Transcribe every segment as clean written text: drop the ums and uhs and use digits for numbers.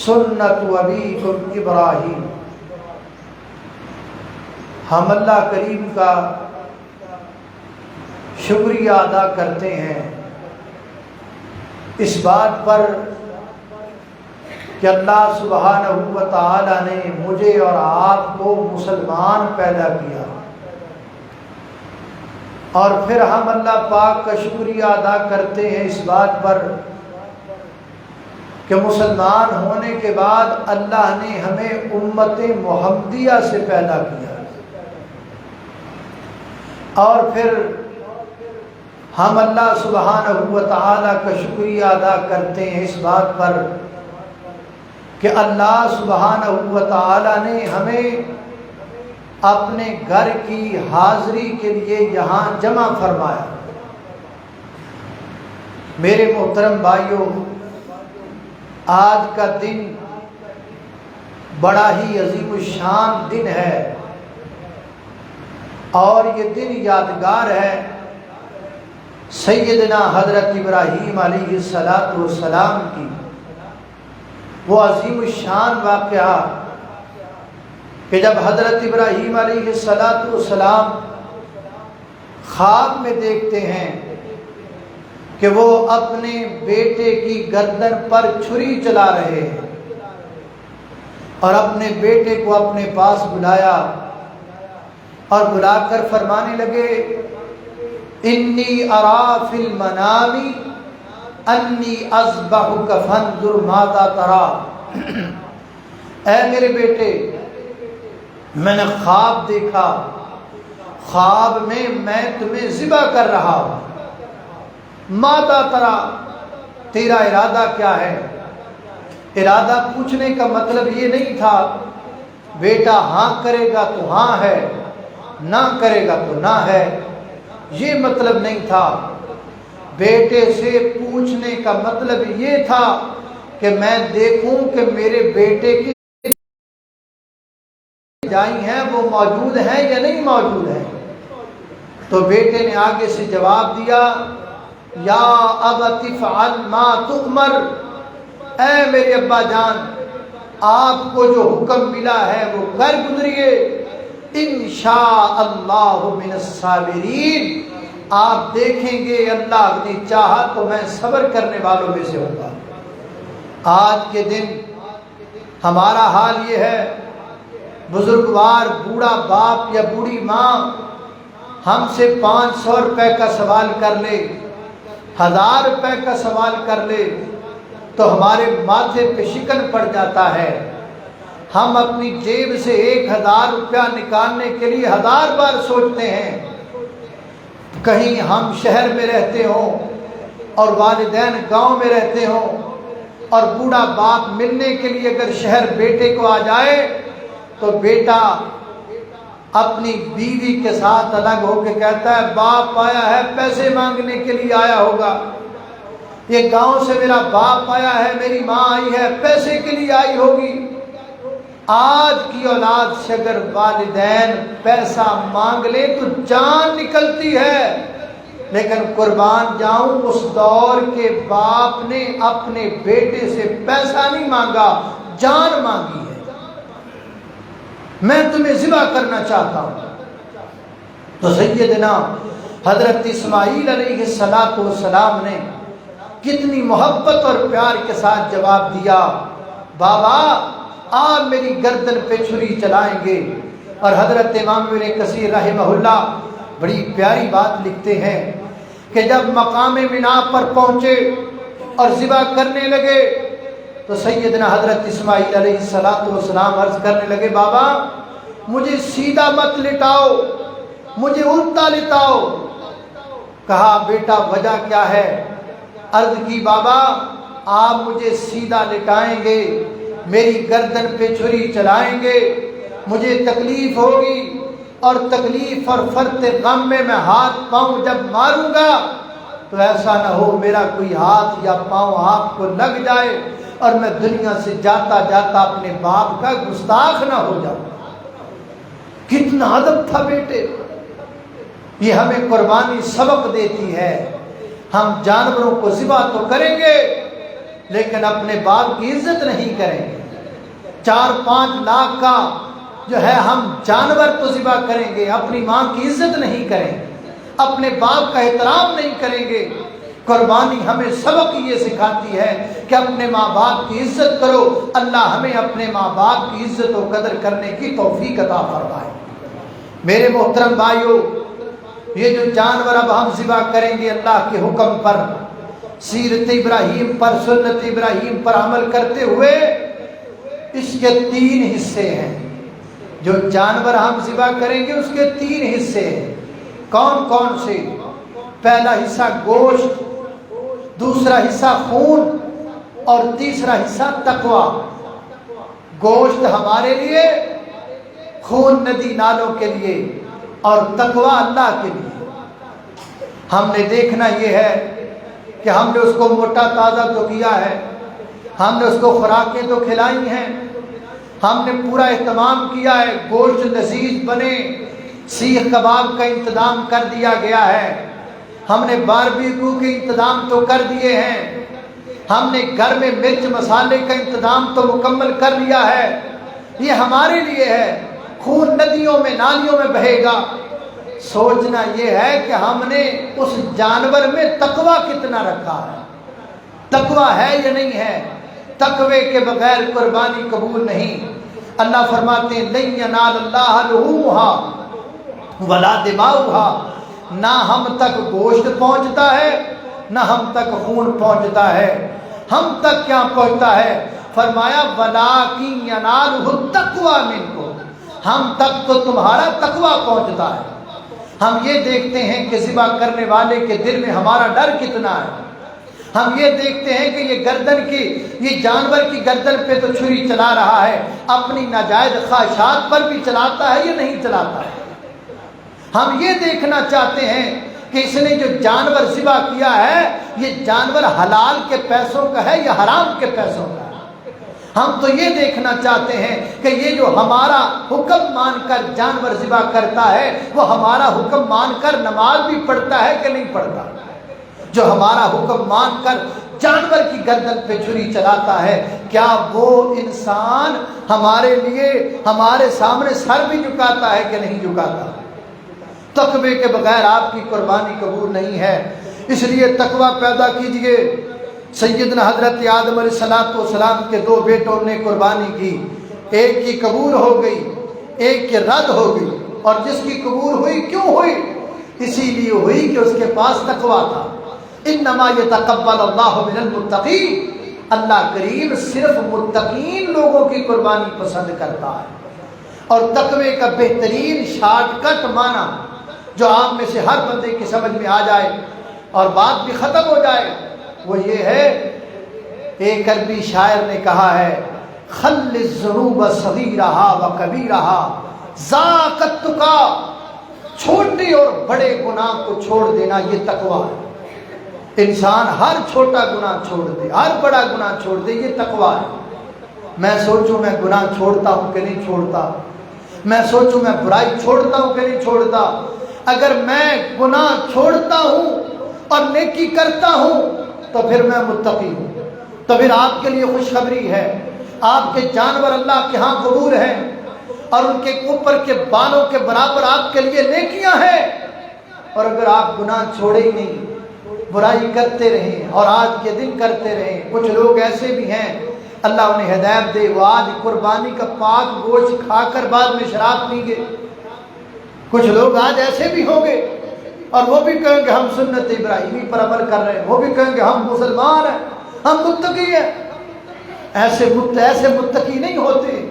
سنت ابیکم ابراہیم۔ ہم اللہ کریم کا شکریہ ادا کرتے ہیں اس بات پر کہ اللہ سبحانہ و تعالی نے مجھے اور آپ کو مسلمان پیدا کیا، اور پھر ہم اللہ پاک کا شکریہ ادا کرتے ہیں اس بات پر کہ مسلمان ہونے کے بعد اللہ نے ہمیں امت محمدیہ سے پیدا کیا، اور پھر ہم اللہ سبحانہ و تعالی کا شکریہ ادا کرتے ہیں اس بات پر کہ اللہ سبحانہ و تعالی نے ہمیں اپنے گھر کی حاضری کے لیے یہاں جمع فرمایا۔ میرے محترم بھائیوں، آج کا دن بڑا ہی عظیم الشان دن ہے، اور یہ دن یادگار ہے سیدنا حضرت ابراہیم علیہ السلام کی وہ عظیم الشان واقعہ کہ جب حضرت ابراہیم علیہ السلام خواب میں دیکھتے ہیں کہ وہ اپنے بیٹے کی گردن پر چھری چلا رہے ہیں، اور اپنے بیٹے کو اپنے پاس بلایا اور بلا کر فرمانے لگے انی ارا فی المنام انی اذبحک فانظر ماذا تری۔ اے میرے بیٹے، میں نے خواب دیکھا، خواب میں تمہیں ذبح کر رہا ہوں، ماذا تری، تیرا ارادہ کیا ہے؟ ارادہ پوچھنے کا مطلب یہ نہیں تھا بیٹا ہاں کرے گا تو ہاں ہے، نہ کرے گا تو نہ ہے، یہ مطلب نہیں تھا۔ بیٹے سے پوچھنے کا مطلب یہ تھا کہ میں دیکھوں کہ میرے بیٹے کی جائیں ہیں وہ موجود ہیں یا نہیں موجود ہیں۔ تو بیٹے نے آگے سے جواب دیا یا ابت افعل ما تؤمر، اے میرے ابا جان، آپ کو جو حکم ملا ہے وہ کر گزریے، انشاء اللہ من الصابرین، آپ دیکھیں گے اللہ نے چاہا تو میں صبر کرنے والوں میں سے ہوگا۔ آج کے دن ہمارا حال یہ ہے، بزرگوار بوڑھا باپ یا بوڑھی ماں ہم سے 500 روپے کا سوال کر لے، 1000 روپے کا سوال کر لے تو ہمارے ماتھے پہ شکن پڑ جاتا ہے۔ ہم اپنی جیب سے 1000 روپیہ نکالنے کے لیے 1000 بار سوچتے ہیں۔ کہیں ہم شہر میں رہتے ہوں اور والدین گاؤں میں رہتے ہوں، اور بوڑھا باپ ملنے کے لیے اگر شہر بیٹے کو آ جائے تو بیٹا اپنی بیوی کے ساتھ الگ ہو کے کہتا ہے باپ آیا ہے، پیسے مانگنے کے لیے آیا ہوگا، یہ گاؤں سے میرا باپ آیا ہے، میری ماں آئی ہے، پیسے کے لیے آئی ہوگی۔ آج کی اولاد سے اگر والدین پیسہ مانگ لے تو جان نکلتی ہے، لیکن قربان جاؤں اس دور کے باپ نے اپنے بیٹے سے پیسہ نہیں مانگا، جان مانگی ہے، میں تمہیں ذبح کرنا چاہتا ہوں۔ تو سیدنا حضرت اسماعیل علیہ السلام نے کتنی محبت اور پیار کے ساتھ جواب دیا، بابا آپ میری گردن پہ چھری چلائیں گے۔ اور حضرت امام ابن کثیر رحمہ اللہ بڑی پیاری بات لکھتے ہیں کہ جب مقام منا پر پہنچے اور ذبح کرنے لگے تو سیدنا حضرت اسماعیل علیہ السلام عرض کرنے لگے بابا مجھے سیدھا مت لٹاؤ، مجھے الٹا لٹاؤ۔ کہا بیٹا وجہ کیا ہے؟ عرض کی بابا آپ مجھے سیدھا لٹائیں گے، میری گردن پہ چھری چلائیں گے، مجھے تکلیف ہوگی، اور تکلیف اور فرط غم میں ہاتھ پاؤں جب ماروں گا تو ایسا نہ ہو میرا کوئی ہاتھ یا پاؤں آپ کو لگ جائے اور میں دنیا سے جاتا جاتا اپنے باپ کا گستاخ نہ ہو جاؤں۔ کتنا ادب تھا بیٹے، یہ ہمیں قربانی سبق دیتی ہے۔ ہم جانوروں کو ذبح تو کریں گے لیکن اپنے باپ کی عزت نہیں کریں گے۔ 4-5 لاکھ کا جو ہے ہم جانور تو ذبح کریں گے، اپنی ماں کی عزت نہیں کریں گے، اپنے باپ کا احترام نہیں کریں گے۔ قربانی ہمیں سبق یہ سکھاتی ہے کہ اپنے ماں باپ کی عزت کرو۔ اللہ ہمیں اپنے ماں باپ کی عزت و قدر کرنے کی توفیق عطا فرمائے۔ میرے محترم بھائیو، یہ جو جانور اب ہم ذبح کریں گے اللہ کے حکم پر، سیرت ابراہیم پر، سنت ابراہیم پر عمل کرتے ہوئے، اس کے 3 حصے ہیں۔ جو جانور ہم ذبح کریں گے اس کے 3 حصے ہیں۔ کون کون سے؟ پہلا حصہ گوشت، دوسرا حصہ خون، اور تیسرا حصہ تقوی۔ گوشت ہمارے لیے، خون ندی نالوں کے لیے، اور تقوی اللہ کے لیے۔ ہم نے دیکھنا یہ ہے کہ ہم نے اس کو موٹا تازہ تو کیا ہے، ہم نے اس کو خوراکیں تو کھلائی ہیں، ہم نے پورا اہتمام کیا ہے، گوشت لذیذ بنے، سیخ کباب کا انتظام کر دیا گیا ہے، ہم نے باربیکیو کے انتظام تو کر دیے ہیں، ہم نے گھر میں مرچ مسالے کا انتظام تو مکمل کر لیا ہے۔ یہ ہمارے لیے ہے، خون ندیوں میں نالیوں میں بہے گا۔ سوچنا یہ ہے کہ ہم نے اس جانور میں تقوی کتنا رکھا ہے، تقوی ہے یا نہیں ہے۔ تقوی کے بغیر قربانی قبول نہیں۔ اللہ فرماتے ہیں لن ینال اللہ لحومها ولا دماؤها، نہ ہم تک گوشت پہنچتا ہے نہ ہم تک خون پہنچتا ہے۔ ہم تک کیا پہنچتا ہے؟ فرمایا ولکن ینالہ التقوی منکم، ہم تک تو تمہارا تقوی پہنچتا ہے۔ ہم یہ دیکھتے ہیں کہ ذبح کرنے والے کے دل میں ہمارا ڈر کتنا ہے۔ ہم یہ دیکھتے ہیں کہ یہ گردن کی، یہ جانور کی گردن پہ تو چھری چلا رہا ہے، اپنی ناجائز خواہشات پر بھی چلاتا ہے یا نہیں چلاتا ہے۔ ہم یہ دیکھنا چاہتے ہیں کہ اس نے جو جانور ذبح کیا ہے یہ جانور حلال کے پیسوں کا ہے یا حرام کے پیسوں کا ہے۔ ہم تو یہ دیکھنا چاہتے ہیں کہ یہ جو ہمارا حکم مان کر جانور ذبح کرتا ہے وہ ہمارا حکم مان کر نماز بھی پڑھتا ہے کہ نہیں پڑھتا۔ جو ہمارا حکم مان کر جانور کی گردن پہ چھری چلاتا ہے، کیا وہ انسان ہمارے لیے ہمارے سامنے سر بھی جھکاتا ہے کہ نہیں جھکاتا؟ تقوی کے بغیر آپ کی قربانی قبول نہیں ہے۔ اس لیے تقوی پیدا کیجئے۔ سیدنا حضرت آدم علیہ السلام کے 2 بیٹوں نے قربانی کی، ایک کی قبول ہو گئی، ایک کی رد ہو گئی، اور جس کی قبول ہوئی کیوں ہوئی؟ اسی لیے ہوئی کہ اس کے پاس تقوی تھا۔ انما یتقبل اللہ من المتقین، اللہ کریم صرف متقین لوگوں کی قربانی پسند کرتا ہے۔ اور تقوی کا بہترین شارٹ کٹ معنی جو آپ میں سے ہر بندے کی سمجھ میں آ جائے اور بات بھی ختم ہو جائے وہ یہ ہے، ایک عربی شاعر نے کہا ہے خل الذنوب صغیرہا و کبیرہا ذاک التقی، چھوٹے اور بڑے گناہ کو چھوڑ دینا یہ تقوی ہے۔ انسان ہر چھوٹا گناہ چھوڑ دے، ہر بڑا گناہ چھوڑ دے، یہ تقوی ہے۔ میں سوچوں میں گناہ چھوڑتا ہوں کہ نہیں چھوڑتا، میں سوچوں میں برائی چھوڑتا ہوں کہ نہیں چھوڑتا۔ اگر میں گناہ چھوڑتا ہوں اور نیکی کرتا ہوں تو پھر میں متقی ہوں۔ تو پھر آپ کے لیے خوشخبری ہے، آپ کے جانور اللہ کے ہاں قبول ہیں اور ان کے اوپر کے بالوں کے برابر آپ کے لیے نیکیاں ہیں۔ اور اگر آپ گناہ چھوڑے ہی نہیں، برائی کرتے رہیں اور آج کے دن کرتے رہیں، کچھ لوگ ایسے بھی ہیں اللہ انہیں ہدایت دے، وہ آج قربانی کا پاک گوشت کھا کر بعد میں شراب پیں گے۔ کچھ لوگ آج ایسے بھی ہوں گے اور وہ بھی کہیں گے ہم سنت ابراہیمی پر عمل کر رہے ہیں، وہ بھی کہیں گے ہم مسلمان ہیں، ہم متقی ہیں۔ ایسے متقی نہیں ہوتے۔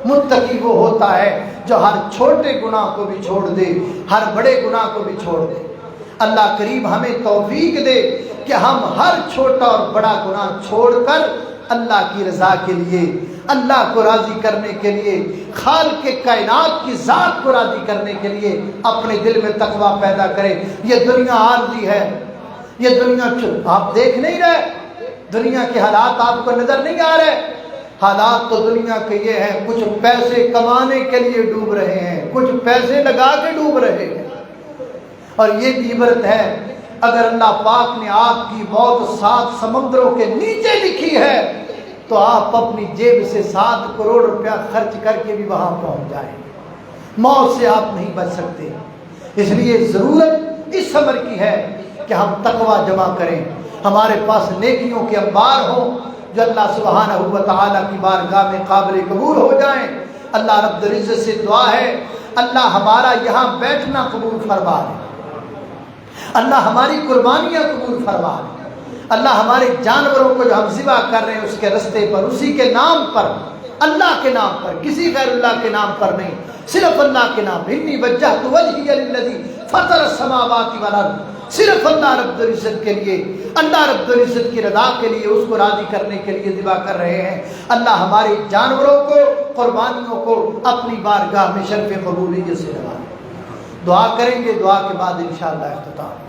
متقی وہ ہوتا ہے جو ہر چھوٹے گناہ کو بھی چھوڑ دے، ہر بڑے گناہ کو بھی چھوڑ دے۔ اللہ کریم ہمیں توفیق دے کہ ہم ہر چھوٹا اور بڑا گناہ چھوڑ کر اللہ کی رضا کے لیے، اللہ کو راضی کرنے کے لیے، خالق کائنات کی ذات کو راضی کرنے کے لیے اپنے دل میں تقوی پیدا کریں۔ یہ دنیا عارضی ہے، یہ دنیا آپ دیکھ نہیں رہے، دنیا کے حالات آپ کو نظر نہیں آ رہے۔ حالات تو دنیا کے یہ ہیں، کچھ پیسے کمانے کے لیے ڈوب رہے ہیں، کچھ پیسے لگا کے ڈوب رہے ہیں۔ اور یہ بھی عبرت ہے اگر اللہ پاک نے آپ کی موت 7 سمندروں کے نیچے لکھی ہے تو آپ اپنی جیب سے 7 کروڑ روپیہ خرچ کر کے بھی وہاں پہنچ جائیں گے، موت سے آپ نہیں بچ سکتے۔ اس لیے ضرورت اس عمر کی ہے کہ ہم تقوی جمع کریں، ہمارے پاس نیکیوں کے انبار ہوں جو اللہ سبحانہ و تعالیٰ کی بارگاہ میں قابل قبول ہو جائیں۔ اللہ رب العزت سے دعا ہے اللہ ہمارا یہاں بیٹھنا قبول فرما لے، اللہ ہماری قربانیاں قبول فرما لے، اللہ ہمارے جانوروں کو جو ہم ذبح کر رہے ہیں اس کے رستے پر، اسی کے نام پر، اللہ کے نام پر، کسی غیر اللہ کے نام پر نہیں، صرف اللہ کے نام۔ انی وجہت وجہی للذی فطر السماوات والارض، صرف اللہ رب العزت کے لیے، اللہ رب العزت کی رضا کے لیے، اس کو راضی کرنے کے لیے ذبح کر رہے ہیں۔ اللہ ہمارے جانوروں کو، قربانیوں کو اپنی بارگاہ میں شرف قبولیت سے نوازے۔ دعا کریں گے، دعا کے بعد انشاءاللہ اختتام۔